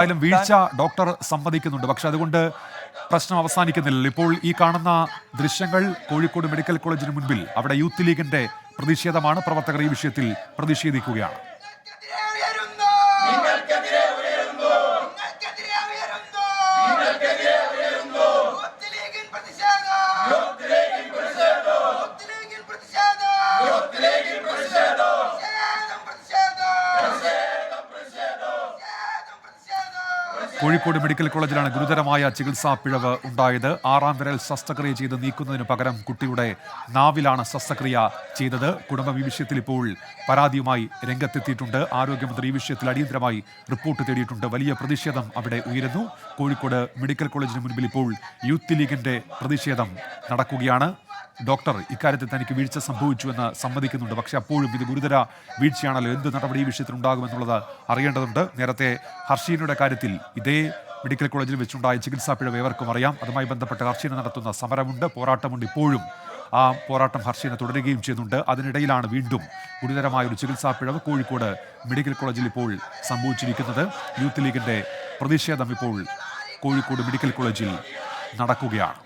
എന്തായാലും വീഴ്ച ഡോക്ടർ സമ്മതിക്കുന്നുണ്ട്. പക്ഷെ അതുകൊണ്ട് പ്രശ്നം അവസാനിക്കുന്നില്ലല്ലോ. ഇപ്പോൾ ഈ കാണുന്ന ദൃശ്യങ്ങൾ കോഴിക്കോട് മെഡിക്കൽ കോളേജിന് മുൻപിൽ അവിടെ യൂത്ത് ലീഗിന്റെ പ്രതിഷേധമാണ്. പ്രവർത്തകർ ഈ വിഷയത്തിൽ പ്രതിഷേധിക്കുകയാണ്. കോഴിക്കോട് മെഡിക്കൽ കോളേജിലാണ് ഗുരുതരമായ ചികിത്സാ പിഴവ് ഉണ്ടായത്. 6ാം വിരൽ ശസ്ത്രക്രിയ ചെയ്ത് നീക്കുന്നതിന് പകരം കുട്ടിയുടെ നാവിലാണ് ശസ്ത്രക്രിയ ചെയ്തത്. കുടുംബം ഈ വിഷയത്തിൽ ഇപ്പോൾ പരാതിയുമായി രംഗത്തെത്തിയിട്ടുണ്ട്. ആരോഗ്യമന്ത്രി ഈ വിഷയത്തിൽ അടിയന്തരമായി റിപ്പോർട്ട് തേടിയിട്ടുണ്ട്. വലിയ പ്രതിഷേധം അവിടെ ഉയരുന്നു. കോഴിക്കോട് മെഡിക്കൽ കോളേജിന് മുൻപിൽ ഇപ്പോൾ യൂത്ത് ലീഗിന്റെ പ്രതിഷേധം നടക്കുകയാണ്. ഡോക്ടർ ഇക്കാര്യത്തിൽ തനിക്ക് വീഴ്ച സംഭവിച്ചുവെന്ന് സമ്മതിക്കുന്നുണ്ട്. പക്ഷേ അപ്പോഴും ഇത് ഗുരുതര വീഴ്ചയാണല്ലോ, എന്ത് നടപടി ഈ വിഷയത്തിൽ ഉണ്ടാകുമെന്നുള്ളത് അറിയേണ്ടതുണ്ട്. നേരത്തെ ഹർഷീനയുടെ കാര്യത്തിൽ ഇതേ മെഡിക്കൽ കോളേജിൽ വെച്ചുണ്ടായ ചികിത്സാ പിഴവ് ഏവർക്കും അറിയാം. അതുമായി ബന്ധപ്പെട്ട് ഹർഷീന നടത്തുന്ന സമരമുണ്ട്, പോരാട്ടമുണ്ട്. ഇപ്പോഴും ആ പോരാട്ടം ഹർഷീന തുടരുകയും ചെയ്യുന്നുണ്ട്. അതിനിടയിലാണ് വീണ്ടും ഗുരുതരമായ ഒരു ചികിത്സാ പിഴവ് കോഴിക്കോട് മെഡിക്കൽ കോളേജിൽ ഇപ്പോൾ സംഭവിച്ചിരിക്കുന്നത്. യൂത്ത് ലീഗിന്റെ പ്രതിഷേധം ഇപ്പോൾ കോഴിക്കോട് മെഡിക്കൽ കോളേജിൽ നടക്കുകയാണ്.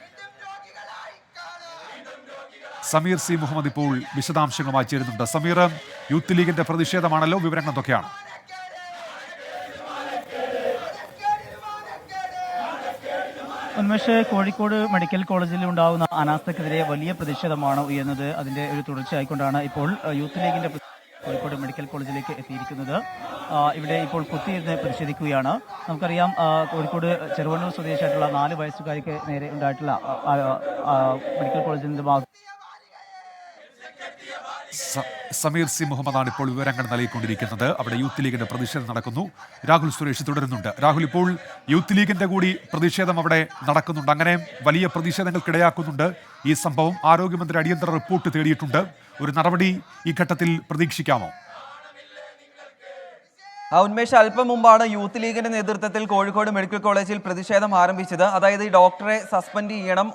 സമീർ സി മുഹമ്മദ് ഇപ്പോൾ വിശദാംശങ്ങളുമായി ചേരുന്നുണ്ട്. സമീർ, യൂത്ത് ലീഗിന്റെ പ്രതിഷേധമാണല്ലോ, വിവരങ്ങൾ എന്തൊക്കെയാണ്? ഉന്മേഷ്, കോഴിക്കോട് മെഡിക്കൽ കോളേജിൽ ഉണ്ടാകുന്ന അനാസ്ഥക്കെതിരെ വലിയ പ്രതിഷേധമാണ് ഉയർന്നത്. അതിന്റെ ഒരു തുടർച്ചയായിക്കൊണ്ടാണ് ഇപ്പോൾ യൂത്ത് ലീഗിന്റെ കോഴിക്കോട് മെഡിക്കൽ കോളേജിലേക്ക് എത്തിയിരിക്കുന്നത്. ഇവിടെ ഇപ്പോൾ കുത്തിയിരുന്ന് പ്രതിഷേധിക്കുകയാണ്. നമുക്കറിയാം, കോഴിക്കോട് ചെറുവണ്ണൂർ സ്വദേശിയായിട്ടുള്ള 4 വയസ്സുകാരിക്ക് നേരെ ഉണ്ടായിട്ടുള്ള മെഡിക്കൽ കോളേജിന്റെ ഭാഗത്ത് സമീർ സി മുഹമ്മദാണ് ഇപ്പോൾ വിവരങ്ങൾ നൽകിക്കൊണ്ടിരിക്കുന്നത്. അവിടെ യൂത്ത് ലീഗിന്റെ പ്രതിഷേധം നടക്കുന്നു. രാഹുൽ സുരേഷ് തുടരുന്നുണ്ട്. രാഹുൽ, ഇപ്പോൾ യൂത്ത് ലീഗിന്റെ കൂടി പ്രതിഷേധം അവിടെ നടക്കുന്നുണ്ട്. അങ്ങനെ വലിയ പ്രതിഷേധങ്ങൾക്കിടയാക്കുന്നുണ്ട് ഈ സംഭവം. ആരോഗ്യമന്ത്രി അടിയന്തര റിപ്പോർട്ട് തേടിയിട്ടുണ്ട്. ഒരു നടപടി ഈ ഘട്ടത്തിൽ പ്രതീക്ഷിക്കാമോ? ഉന്മേഷ്, അല്പം മുമ്പാണ് യൂത്ത് ലീഗിന്റെ നേതൃത്വത്തിൽ കോഴിക്കോട് മെഡിക്കൽ കോളേജിൽ പ്രതിഷേധം ആരംഭിച്ചത്. അതായത് ഈ ഡോക്ടറെ സസ്പെൻഡ് ചെയ്യണം,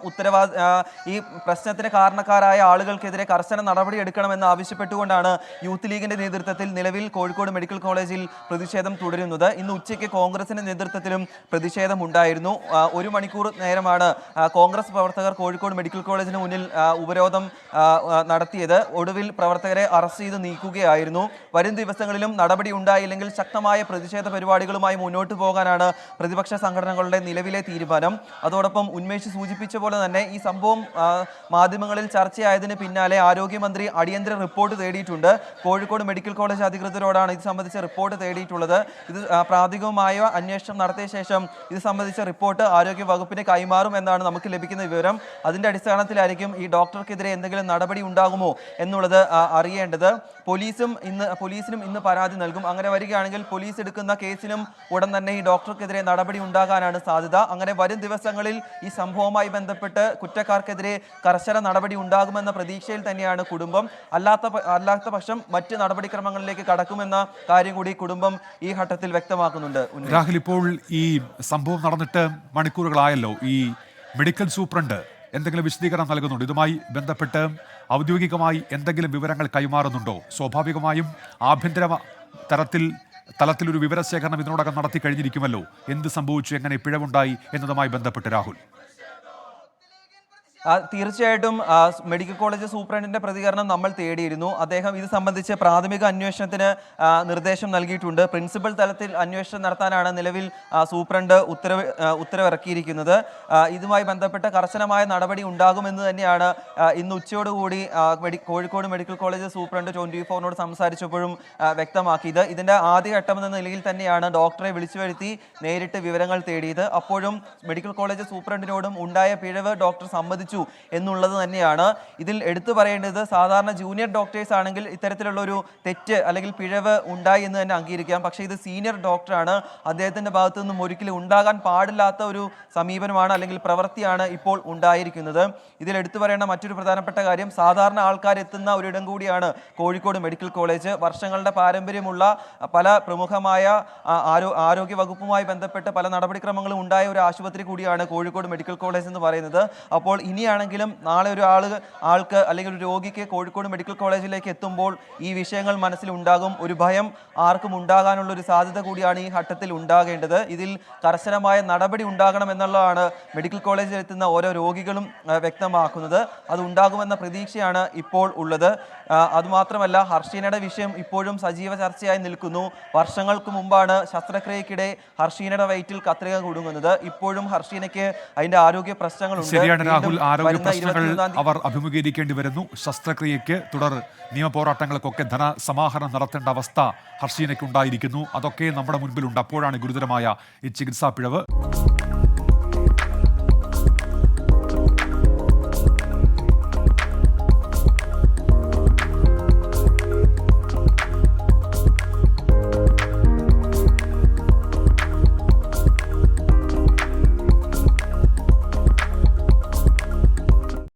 ഈ പ്രശ്നത്തിന് കാരണക്കാരായ ആളുകൾക്കെതിരെ കർശന നടപടി എടുക്കണമെന്ന് ആവശ്യപ്പെട്ടുകൊണ്ടാണ് യൂത്ത് ലീഗിന്റെ നേതൃത്വത്തിൽ നിലവിൽ കോഴിക്കോട് മെഡിക്കൽ കോളേജിൽ പ്രതിഷേധം തുടരുന്നത്. ഇന്ന് ഉച്ചയ്ക്ക് കോൺഗ്രസിന്റെ നേതൃത്വത്തിലും പ്രതിഷേധം ഉണ്ടായിരുന്നു. 1 മണിക്കൂർ നേരമാണ് കോൺഗ്രസ് പ്രവർത്തകർ കോഴിക്കോട് മെഡിക്കൽ കോളേജിന് മുന്നിൽ ഉപരോധം നടത്തിയത്. ഒടുവിൽ പ്രവർത്തകരെ അറസ്റ്റ് ചെയ്ത് നീക്കുകയായിരുന്നു. വരും ദിവസങ്ങളിലും നടപടി ഉണ്ടായില്ലെങ്കിൽ ശക്തമായ പ്രതിഷേധ പരിപാടികളുമായി മുന്നോട്ട് പോകാനാണ് പ്രതിപക്ഷ സംഘടനകളുടെ നിലവിലെ തീരുമാനം. അതോടൊപ്പം ഉന്മേഷ് സൂചിപ്പിച്ച പോലെ തന്നെ ഈ സംഭവം മാധ്യമങ്ങളിൽ ചർച്ചയായതിന് പിന്നാലെ ആരോഗ്യമന്ത്രി അടിയന്തര റിപ്പോർട്ട് തേടിയിട്ടുണ്ട്. കോഴിക്കോട് മെഡിക്കൽ കോളേജ് അധികൃതരോടാണ് ഇത് സംബന്ധിച്ച റിപ്പോർട്ട് തേടിയിട്ടുള്ളത്. ഇത് പ്രാഥമികമായ അന്വേഷണം നടത്തിയ ശേഷം ഇത് സംബന്ധിച്ച റിപ്പോർട്ട് ആരോഗ്യ വകുപ്പിന് കൈമാറും എന്നാണ് നമുക്ക് ലഭിക്കുന്ന വിവരം. അതിന്റെ അടിസ്ഥാനത്തിലായിരിക്കും ഈ ഡോക്ടർക്കെതിരെ എന്തെങ്കിലും നടപടി ഉണ്ടാകുമോ എന്നുള്ളത് അറിയേണ്ടത്. പോലീസിനും ഇന്ന് പരാതി നൽകും. അങ്ങനെ വരികയാണെങ്കിൽ പോലീസ് എടുക്കുന്ന കേസിനും ഉടൻ തന്നെ ഈ ഡോക്ടർക്കെതിരെ നടപടി ഉണ്ടാകാനാണ് സാധ്യത. അങ്ങനെ വരും ദിവസങ്ങളിൽ ഈ സംഭവവുമായി ബന്ധപ്പെട്ട് കുറ്റക്കാർക്കെതിരെ കർശന നടപടി ഉണ്ടാകുമെന്ന പ്രതീക്ഷയിൽ തന്നെയാണ് കുടുംബം. അല്ലാത്ത പക്ഷം മറ്റ് നടപടിക്രമങ്ങളിലേക്ക് കടക്കുമെന്ന കാര്യം കൂടി കുടുംബം ഈ ഘട്ടത്തിൽ വ്യക്തമാക്കുന്നുണ്ട്. രാഹുൽ, ഇപ്പോൾ ഈ സംഭവം നടന്നിട്ട് മണിക്കൂറുകളായല്ലോ. ഈ മെഡിക്കൽ സൂപ്രണ്ട് എന്തെങ്കിലും വിശദീകരണം നൽകുന്നുണ്ടോ? ഇതുമായി ബന്ധപ്പെട്ട് ഔദ്യോഗികമായി എന്തെങ്കിലും വിവരങ്ങൾ കൈമാറുന്നുണ്ടോ? സ്വാഭാവികമായും ആഭ്യന്തര തലത്തിലൊരു വിവരശേഖരണം ഇതിനോടകം നടത്തി കഴിഞ്ഞിരിക്കുമല്ലോ. എന്ത് സംഭവിച്ചു, എങ്ങനെ പിഴവുണ്ടായി എന്നതുമായി ബന്ധപ്പെട്ട് രാഹുൽ. തീർച്ചയായിട്ടും മെഡിക്കൽ കോളേജ് സൂപ്രണ്ടിന്റെ പ്രതികരണം നമ്മൾ തേടിയിരുന്നു. അദ്ദേഹം ഇത് സംബന്ധിച്ച് പ്രാഥമിക അന്വേഷണത്തിന് നിർദ്ദേശം നൽകിയിട്ടുണ്ട്. പ്രിൻസിപ്പൽ തലത്തിൽ അന്വേഷണം നടത്താനാണ് നിലവിൽ സൂപ്രണ്ട് ഉത്തരവിറക്കിയിരിക്കുന്നത്. ഇതുമായി ബന്ധപ്പെട്ട കർശനമായ നടപടി ഉണ്ടാകുമെന്ന് തന്നെയാണ് ഇന്ന് ഉച്ചയോടുകൂടി കോഴിക്കോട് മെഡിക്കൽ കോളേജ് സൂപ്രണ്ട് 24-നോട് സംസാരിച്ചപ്പോഴും വ്യക്തമാക്കിയത്. ഇതിന്റെ ആദ്യഘട്ടമെന്ന നിലയിൽ തന്നെയാണ് ഡോക്ടറെ വിളിച്ചു വരുത്തി നേരിട്ട് വിവരങ്ങൾ തേടിയത്. അപ്പോഴും മെഡിക്കൽ കോളേജ് സൂപ്രണ്ടിനോടും ഉണ്ടായ പിഴവ് ഡോക്ടർ സമ്മതിച്ചു എന്നുള്ളത് തന്നെയാണ്. ഇതിൽ എടുത്തു പറയേണ്ടത്, സാധാരണ ജൂനിയർ ഡോക്ടേഴ്സ് ആണെങ്കിൽ ഇത്തരത്തിലുള്ള ഒരു തെറ്റ് അല്ലെങ്കിൽ പിഴവ് ഉണ്ടായി എന്ന് തന്നെ അംഗീകരിക്കാം. പക്ഷേ ഇത് സീനിയർ ഡോക്ടറാണ്. അദ്ദേഹത്തിന്റെ ഭാഗത്തു നിന്നും ഒരിക്കലും ഉണ്ടാകാൻ പാടില്ലാത്ത ഒരു സമീപനമാണ് അല്ലെങ്കിൽ പ്രവൃത്തിയാണ് ഇപ്പോൾ ഉണ്ടായിരിക്കുന്നത്. ഇതിൽ എടുത്തു പറയേണ്ട മറ്റൊരു പ്രധാനപ്പെട്ട കാര്യം, സാധാരണ ആൾക്കാർ എത്തുന്ന ഒരിടം കൂടിയാണ് കോഴിക്കോട് മെഡിക്കൽ കോളേജ്. വർഷങ്ങളുടെ പാരമ്പര്യമുള്ള പല പ്രമുഖമായ ആരോഗ്യ വകുപ്പുമായി ബന്ധപ്പെട്ട് പല നടപടിക്രമങ്ങളും ഉണ്ടായ ഒരു ആശുപത്രി കൂടിയാണ് കോഴിക്കോട് മെഡിക്കൽ കോളേജ് എന്ന് പറയുന്നത്. അപ്പോൾ ഇനി ഇനിയാണെങ്കിലും നാളെ ആൾക്ക് അല്ലെങ്കിൽ ഒരു രോഗിക്ക് കോഴിക്കോട് മെഡിക്കൽ കോളേജിലേക്ക് എത്തുമ്പോൾ ഈ വിഷയങ്ങൾ മനസ്സിലുണ്ടാകും. ഒരു ഭയം ആർക്കും ഉണ്ടാകാനുള്ള ഒരു സാധ്യത കൂടിയാണ് ഈ ഘട്ടത്തിൽ ഉണ്ടാകേണ്ടത്. ഇതിൽ കർശനമായ നടപടി ഉണ്ടാകണം എന്നുള്ളതാണ് മെഡിക്കൽ കോളേജിൽ എത്തുന്ന ഓരോ രോഗികളും വ്യക്തമാക്കുന്നത്. അത് ഉണ്ടാകുമെന്ന പ്രതീക്ഷയാണ് ഇപ്പോൾ ഉള്ളത്. അതുമാത്രമല്ല, ഹർഷീനയുടെ വിഷയം ഇപ്പോഴും സജീവ ചർച്ചയായി നിൽക്കുന്നു. വർഷങ്ങൾക്ക് മുമ്പാണ് ശസ്ത്രക്രിയക്കിടെ ഹർഷീനയുടെ വയറ്റിൽ കത്രിക കുടുങ്ങുന്നത്. ഇപ്പോഴും ഹർഷീനയ്ക്ക് അതിന്റെ ആരോഗ്യ പ്രശ്നങ്ങളുണ്ട്. ശരിയാണ് രാഹുൽ, ആരോഗ്യ പ്രശ്നങ്ങൾ അവർ അഭിമുഖീകരിക്കേണ്ടി വരുന്നു. ശസ്ത്രക്രിയയ്ക്ക് തുടർ നിയമപോരാട്ടങ്ങൾക്കൊക്കെ ധനസമാഹരണം നടത്തേണ്ട അവസ്ഥ ഹർഷീനയ്ക്ക് ഉണ്ടായിരിക്കുന്നു. അതൊക്കെ നമ്മുടെ മുൻപിലുണ്ട്. അപ്പോഴാണ് ഗുരുതരമായ ഈ ചികിത്സാ പിഴവ്.